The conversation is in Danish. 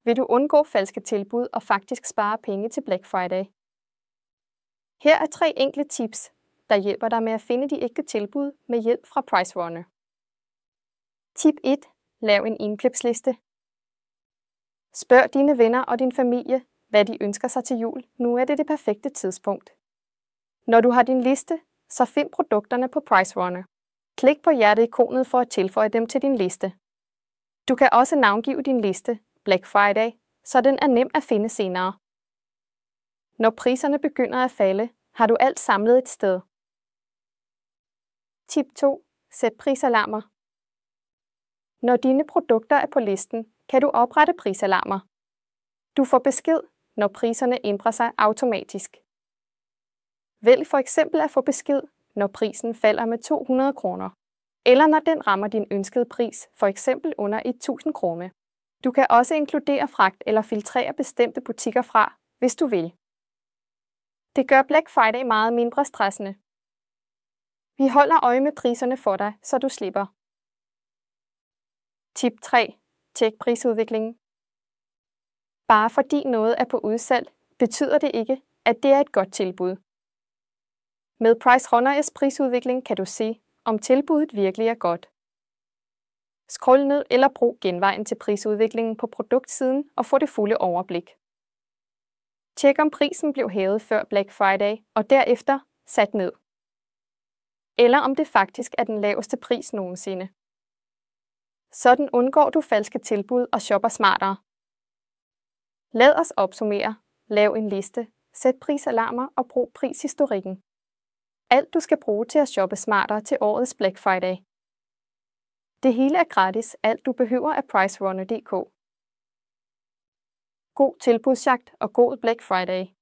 vil du undgå falske tilbud og faktisk spare penge til Black Friday. Her er 3 enkle tips, der hjælper dig med at finde de ægte tilbud med hjælp fra PriceRunner. Tip 1. Lav en indkøbsliste. Spørg dine venner og din familie, hvad de ønsker sig til jul. Nu er det perfekte tidspunkt. Når du har din liste, så find produkterne på PriceRunner. Klik på hjerteikonet for at tilføje dem til din liste. Du kan også navngive din liste Black Friday, så den er nem at finde senere. Når priserne begynder at falde, har du alt samlet et sted. Tip 2. Sæt prisalarmer. Når dine produkter er på listen, kan du oprette prisalarmer. Du får besked, når priserne ændrer sig automatisk. Vælg for eksempel at få besked, når prisen falder med 200 kroner, eller når den rammer din ønskede pris, for eksempel under 1000 kroner. Du kan også inkludere fragt eller filtrere bestemte butikker fra, hvis du vil. Det gør Black Friday meget mindre stressende. Vi holder øje med priserne for dig, så du slipper. Tip 3. Tjek prisudviklingen. Bare fordi noget er på udsalg, betyder det ikke, at det er et godt tilbud. Med PriceRunners prisudvikling kan du se, om tilbuddet virkelig er godt. Scroll ned eller brug genvejen til prisudviklingen på produktsiden og få det fulde overblik. Tjek om prisen blev hævet før Black Friday og derefter sat ned. Eller om det faktisk er den laveste pris nogensinde. Sådan undgår du falske tilbud og shopper smartere. Lad os opsummere, lav en liste, sæt prisalarmer og brug prishistorikken. Alt du skal bruge til at shoppe smartere til årets Black Friday. Det hele er gratis, alt du behøver er PriceRunner.dk. God tilbudsjagt og god Black Friday.